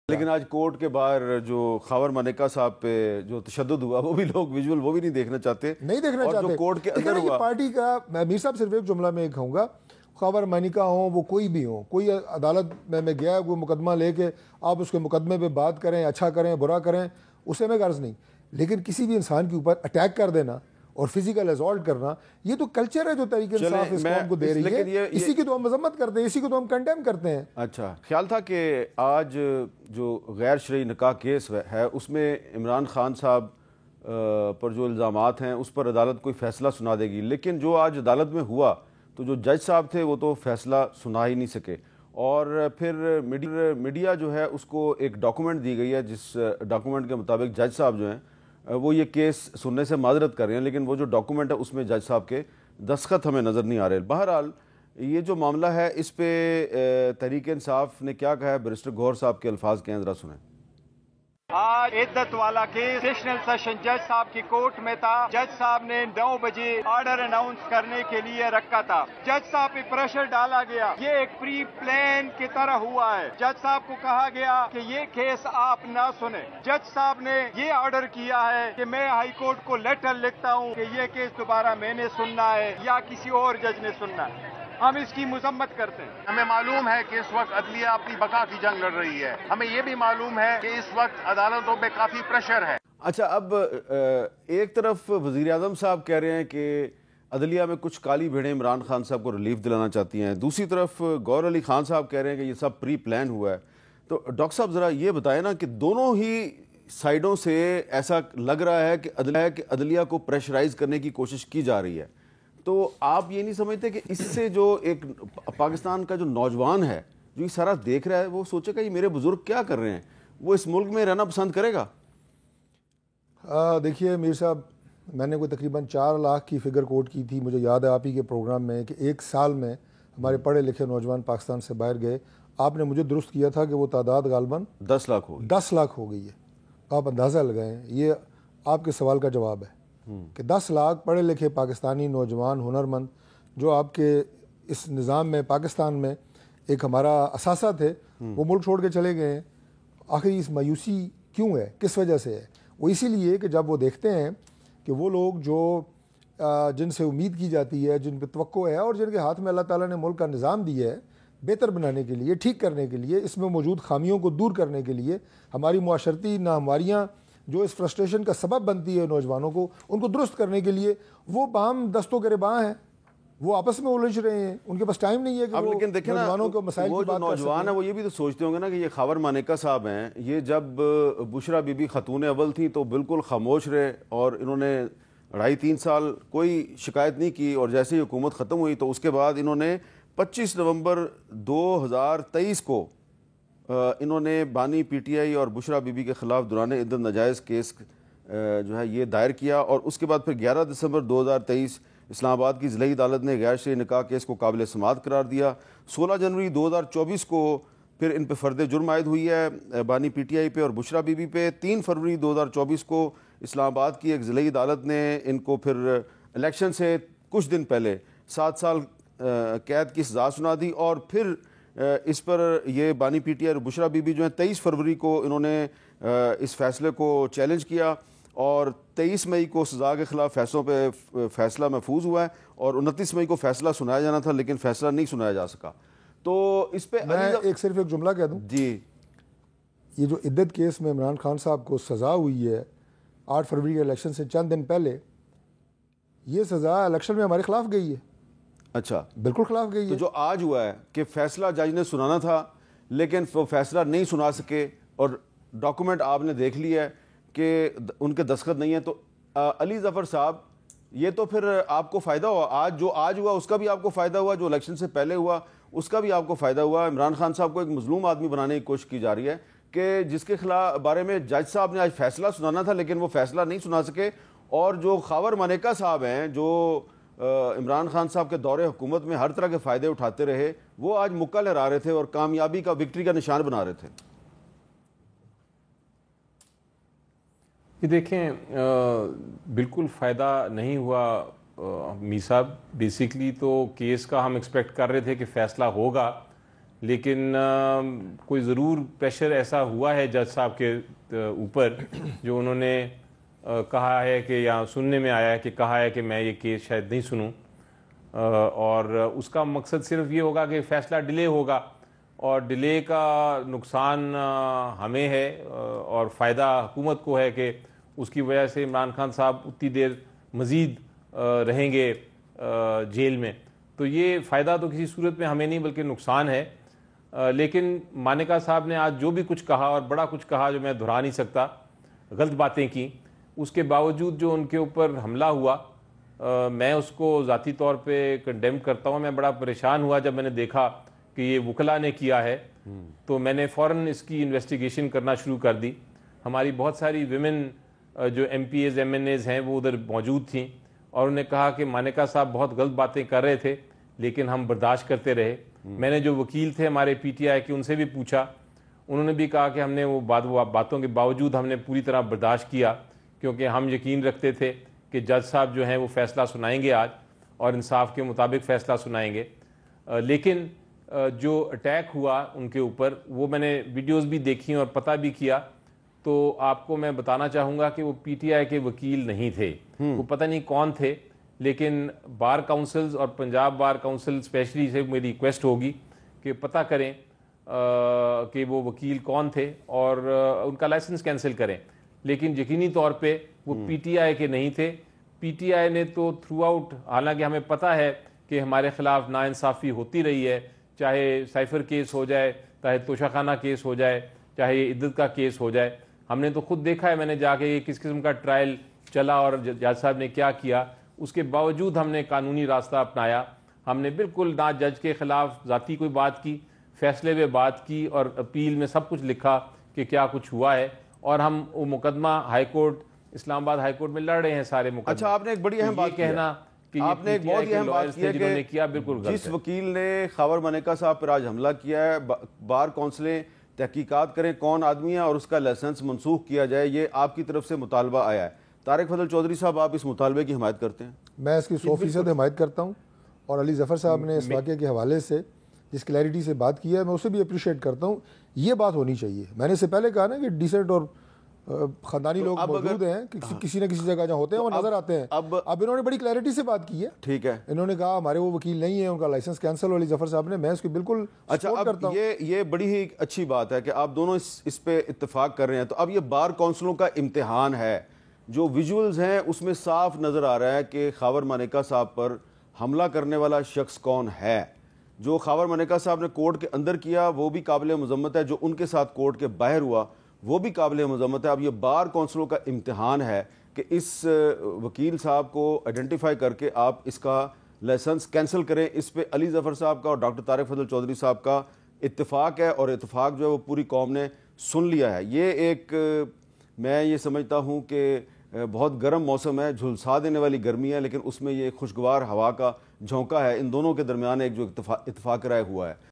لیکن آج کورٹ کے باہر جو خاور مانیکا صاحب پہ جو تشدد ہوا وہ بھی لوگ ویژول وہ بھی نہیں دیکھنا چاہتے، اور جو کورٹ کے اندر ہوا پارٹی کا، میں میر صاحب صرف ایک جملہ میں کہوں گا، خاور مانیکا ہوں وہ کوئی بھی ہوں، کوئی عدالت میں گیا کوئی مقدمہ لے کے آپ اس کے مقدمے پہ بات کریں، اچھا کریں برا کریں، اسے میں غرض نہیں، لیکن کسی بھی انسان کے اوپر اٹیک کر دینا اور فزیکل اسالٹ کرنا، یہ تو کلچر ہے جو تحریک انصاف اس قوم کو دے رہی ہے، اسی کی تو ہم مذمت کرتے ہیں، اسی کو تو ہم کنڈیم کرتے ہیں۔ اچھا، خیال تھا کہ آج جو غیر شرعی نکاح کیس ہے اس میں عمران خان صاحب پر جو الزامات ہیں اس پر عدالت کوئی فیصلہ سنا دے گی، لیکن جو آج عدالت میں ہوا تو جو جج صاحب تھے وہ تو فیصلہ سنا ہی نہیں سکے، اور پھر میڈیا جو ہے اس کو ایک ڈاکومنٹ دی گئی ہے، جس ڈاکومنٹ کے مطابق جج صاحب جو ہیں وہ یہ کیس سننے سے معذرت کر رہے ہیں، لیکن وہ جو ڈاکومنٹ ہے اس میں جج صاحب کے دستخط ہمیں نظر نہیں آ رہے۔ بہرحال یہ جو معاملہ ہے اس پہ تحریک انصاف نے کیا کہا ہے، بیرسٹر گوہر صاحب کے الفاظ کے ذرا سنیں۔ آج عدت والا کیس سیشنل سیشن جج صاحب کی کورٹ میں تھا، جج صاحب نے 9 بجے آرڈر اناؤنس کرنے کے لیے رکھا تھا، جج صاحب پہ پریشر ڈالا گیا، یہ ایک پری پلان کی طرح ہوا ہے، جج صاحب کو کہا گیا کہ یہ کیس آپ نہ سنیں، جج صاحب نے یہ آرڈر کیا ہے کہ میں ہائی کورٹ کو لیٹر لکھتا ہوں کہ یہ کیس دوبارہ میں نے سننا ہے یا کسی اور جج نے سننا ہے، ہم اس کی مذمت کرتے ہیں۔ ہمیں معلوم ہے کہ اس وقت عدلیہ اپنی بقا کی جنگ لڑ رہی ہے، ہمیں یہ بھی معلوم ہے کہ اس وقت عدالتوں پہ کافی پریشر ہے۔ اچھا، اب ایک طرف وزیر اعظم صاحب کہہ رہے ہیں کہ عدلیہ میں کچھ کالی بھیڑیں عمران خان صاحب کو ریلیف دلانا چاہتی ہیں، دوسری طرف گوہر علی خان صاحب کہہ رہے ہیں کہ یہ سب پری پلان ہوا ہے، تو ڈاکٹر صاحب ذرا یہ بتائیں نا کہ دونوں ہی سائیڈوں سے ایسا لگ رہا ہے کہ عدلیہ کو پریشرائز کرنے کی کوشش کی جا رہی ہے، تو آپ یہ نہیں سمجھتے کہ اس سے جو ایک پاکستان کا جو نوجوان ہے جو یہ سارا دیکھ رہا ہے وہ سوچے گا یہ میرے بزرگ کیا کر رہے ہیں، وہ اس ملک میں رہنا پسند کرے گا؟ دیکھیے میر صاحب، میں نے کوئی تقریباً 4 لاکھ کی فگر کوٹ کی تھی، مجھے یاد ہے آپ ہی کے پروگرام میں کہ 1 سال میں ہمارے پڑھے لکھے نوجوان پاکستان سے باہر گئے، آپ نے مجھے درست کیا تھا کہ وہ تعداد غالباً 10 لاکھ ہوگی، 10 لاکھ ہو گئی ہے۔ آپ اندازہ لگائیں، یہ آپ کے سوال کا جواب ہے کہ 10 لاکھ پڑھے لکھے پاکستانی نوجوان ہنرمند جو آپ کے اس نظام میں پاکستان میں ایک ہمارا اثاثہ تھے، وہ ملک چھوڑ کے چلے گئے ہیں۔ آخر اس مایوسی کیوں ہے، کس وجہ سے ہے؟ وہ اسی لیے کہ جب وہ دیکھتے ہیں کہ وہ لوگ جو جن سے امید کی جاتی ہے، جن پہ توقع ہے اور جن کے ہاتھ میں اللہ تعالیٰ نے ملک کا نظام دیا ہے بہتر بنانے کے لیے، ٹھیک کرنے کے لیے، اس میں موجود خامیوں کو دور کرنے کے لیے، ہماری معاشرتی ناہمواریاں جو اس فرسٹریشن کا سبب بنتی ہے نوجوانوں کو، ان کو درست کرنے کے لیے وہ باہم دستوں کے رباں ہیں، وہ آپس میں الجھ رہے ہیں، ان کے پاس ٹائم نہیں ہے کہ وہ نوجوانوں کو مسائل کی بات کر سکیں۔ وہ جو نوجوان ہیں وہ یہ بھی تو سوچتے ہوں گے نا کہ یہ خاور مانیکا صاحب ہیں، یہ جب بشرا بی بی خاتون اول تھیں تو بالکل خاموش رہے اور انہوں نے 2.5-3 سال کوئی شکایت نہیں کی، اور جیسے ہی حکومت ختم ہوئی تو اس کے بعد انہوں نے 25 نومبر 2023 کو انہوں نے بانی پی ٹی آئی اور بشرا بی بی کے خلاف دوران عدت ناجائز کیس جو ہے یہ دائر کیا، اور اس کے بعد پھر 11 دسمبر 2023 اسلام آباد کی ضلعی عدالت نے غیر شرعی نکاح کیس کو قابل سماعت قرار دیا۔ 16 جنوری 2024 کو پھر ان پہ فرد جرم عائد ہوئی ہے بانی پی ٹی آئی پہ اور بشرا بی بی پہ۔ 3 فروری 2024 کو اسلام آباد کی ایک ضلعی عدالت نے ان کو پھر الیکشن سے کچھ دن پہلے 7 سال قید کی سزا سنا دی، اور پھر اس پر یہ بانی پی ٹی آئی اور بشرا بی بی جو ہیں 23 فروری کو انہوں نے اس فیصلے کو چیلنج کیا، اور 23 مئی کو سزا کے خلاف فیصلوں پہ فیصلہ محفوظ ہوا ہے، اور 29 مئی کو فیصلہ سنایا جانا تھا لیکن فیصلہ نہیں سنایا جا سکا۔ تو اس پہ میں صرف ایک جملہ کہہ دوں جی، یہ جو عدت کیس میں عمران خان صاحب کو سزا ہوئی ہے 8 فروری کے الیکشن سے چند دن پہلے، یہ سزا الیکشن میں ہمارے خلاف گئی ہے۔ اچھا، بالکل خلاف گئی ہے۔ تو جو آج ہوا ہے کہ فیصلہ جج نے سنانا تھا لیکن وہ فیصلہ نہیں سنا سکے، اور ڈاکومنٹ آپ نے دیکھ لیا ہے کہ ان کے دستخط نہیں ہے، تو علی ظفر صاحب یہ تو پھر آپ کو فائدہ ہوا، آج ہوا اس کا بھی آپ کو فائدہ ہوا، جو الیکشن سے پہلے ہوا اس کا بھی آپ کو فائدہ ہوا۔ عمران خان صاحب کو ایک مظلوم آدمی بنانے کی کوشش کی جا رہی ہے کہ جس کے خلاف بارے میں جج صاحب نے آج فیصلہ سنانا تھا لیکن وہ فیصلہ نہیں سنا سکے، اور جو خاور مانیکا صاحب ہیں جو عمران خان صاحب کے دور حکومت میں ہر طرح کے فائدے اٹھاتے رہے، وہ آج مکہ لہرا رہے تھے اور کامیابی کا، وکٹری کا نشان بنا رہے تھے۔ یہ دیکھیں، بالکل فائدہ نہیں ہوا می صاحب۔ بیسیکلی تو کیس کا ہم ایکسپیکٹ کر رہے تھے کہ فیصلہ ہوگا، لیکن کوئی ضرور پریشر ایسا ہوا ہے جج صاحب کے اوپر جو انہوں نے کہا ہے کہ یا سننے میں آیا ہے کہ کہا ہے کہ میں یہ کیس شاید نہیں سنوں، اور اس کا مقصد صرف یہ ہوگا کہ فیصلہ ڈیلے ہوگا، اور ڈیلے کا نقصان ہمیں ہے اور فائدہ حکومت کو ہے کہ اس کی وجہ سے عمران خان صاحب اتنی دیر مزید رہیں گے جیل میں. تو یہ فائدہ تو کسی صورت میں ہمیں نہیں بلکہ نقصان ہے. لیکن مانیکا صاحب نے آج جو بھی کچھ کہا اور بڑا کچھ کہا جو میں دہرا نہیں سکتا، غلط باتیں کی، اس کے باوجود جو ان کے اوپر حملہ ہوا میں اس کو ذاتی طور پہ کنڈیم کرتا ہوں. میں بڑا پریشان ہوا جب میں نے دیکھا کہ یہ وکلا نے کیا ہے، تو میں نے فوراً اس کی انویسٹیگیشن کرنا شروع کر دی. ہماری بہت ساری ویمن جو MPs MNAs ہیں وہ ادھر موجود تھیں، اور انہوں نے کہا کہ مانیکا صاحب بہت غلط باتیں کر رہے تھے لیکن ہم برداشت کرتے رہے. میں نے جو وکیل تھے ہمارے پی ٹی آئی کے ان سے بھی پوچھا، انہوں نے بھی کہا کہ ہم نے وہ باتوں کے باوجود ہم نے پوری طرح برداشت کیا، کیونکہ ہم یقین رکھتے تھے کہ جج صاحب جو ہیں وہ فیصلہ سنائیں گے آج اور انصاف کے مطابق فیصلہ سنائیں گے. لیکن جو اٹیک ہوا ان کے اوپر وہ میں نے ویڈیوز بھی دیکھی اور پتہ بھی کیا، تو آپ کو میں بتانا چاہوں گا کہ وہ پی ٹی آئی کے وکیل نہیں تھے، وہ پتہ نہیں کون تھے. لیکن بار کاؤنسلز اور پنجاب بار کاؤنسل اسپیشلی سے میری ریکویسٹ ہوگی کہ پتہ کریں کہ وہ وکیل کون تھے اور ان کا لائسنس کینسل کریں. لیکن یقینی طور پہ وہ پی ٹی آئی کے نہیں تھے. پی ٹی آئی نے تو تھرو آؤٹ، حالانکہ ہمیں پتہ ہے کہ ہمارے خلاف ناانصافی ہوتی رہی ہے، چاہے سائفر کیس ہو جائے، چاہے توشہ خانہ کیس ہو جائے، چاہے یہ عدت کا کیس ہو جائے. ہم نے تو خود دیکھا ہے، میں نے جا کے یہ کس قسم کا ٹرائل چلا اور جج صاحب نے کیا کیا. اس کے باوجود ہم نے قانونی راستہ اپنایا. ہم نے بالکل نہ جج کے خلاف ذاتی کوئی بات کی، فیصلے پہ بات کی اور اپیل میں سب کچھ لکھا کہ کیا کچھ ہوا ہے. اور ہم وہ مقدمہ ہائی کورٹ اسلام آباد ہائی کورٹ میں لڑ رہے ہیں سارے مقدمے. اچھا، آپ نے ایک بڑی اہم بات کہنا کہ آپ نے ایک بہت ہی اہم بات کی ہے کہ جس وکیل نے خاور مانیکا صاحب پر آج حملہ کیا ہے، بار کونسلیں تحقیقات کریں کون آدمی ہے اور اس کا لائسنس منسوخ کیا جائے، یہ آپ کی طرف سے مطالبہ آیا ہے. طارق فضل چودھری صاحب، آپ اس مطالبے کی حمایت کرتے ہیں؟ میں اس کی 100% حمایت کرتا ہوں، اور علی ظفر صاحب نے اس واقعے کے حوالے سے جس کلیئرٹی سے بات کی ہے میں اسے بھی اپریشیٹ کرتا ہوں. یہ بات ہونی چاہیے. میں نے اس سے پہلے کہا نا کہ ڈیسنٹ اور خاندانی لوگ موجود ہیں کہ کسی نہ کسی جگہ جہاں ہوتے ہیں وہ نظر آتے ہیں. اب انہوں نے بڑی کلیئرٹی سے بات کی ہے. ٹھیک ہے، انہوں نے کہا ہمارے وہ وکیل نہیں ہیں، ان کا لائسنس کینسل ہو. علی ظفر صاحب نے، میں اس کی بالکل سپورٹ کرتا ہوں. یہ بڑی ہی اچھی بات ہے کہ آپ دونوں اس پہ اتفاق کر رہے ہیں. تو اب یہ بار کونسلوں کا امتحان ہے. جو ویژولز ہیں اس میں صاف نظر آ رہا ہے کہ خاور مانیکا صاحب پر حملہ کرنے والا شخص کون ہے. جو خاور مانیکا صاحب نے کورٹ کے اندر کیا وہ بھی قابل مذمت ہے، جو ان کے ساتھ کورٹ کے باہر ہوا وہ بھی قابل مذمت ہے. اب یہ بار کونسلوں کا امتحان ہے کہ اس وکیل صاحب کو آئیڈینٹیفائی کر کے آپ اس کا لائسنس کینسل کریں. اس پہ علی ظفر صاحب کا اور ڈاکٹر طارق فضل چودھری صاحب کا اتفاق ہے، اور اتفاق جو ہے وہ پوری قوم نے سن لیا ہے. یہ ایک میں یہ سمجھتا ہوں کہ بہت گرم موسم ہے، جھلسا دینے والی گرمی ہے، لیکن اس میں یہ خوشگوار ہوا کا جھونکا ہے. ان دونوں کے درمیان ایک جو اتفاق رائے ہوا ہے.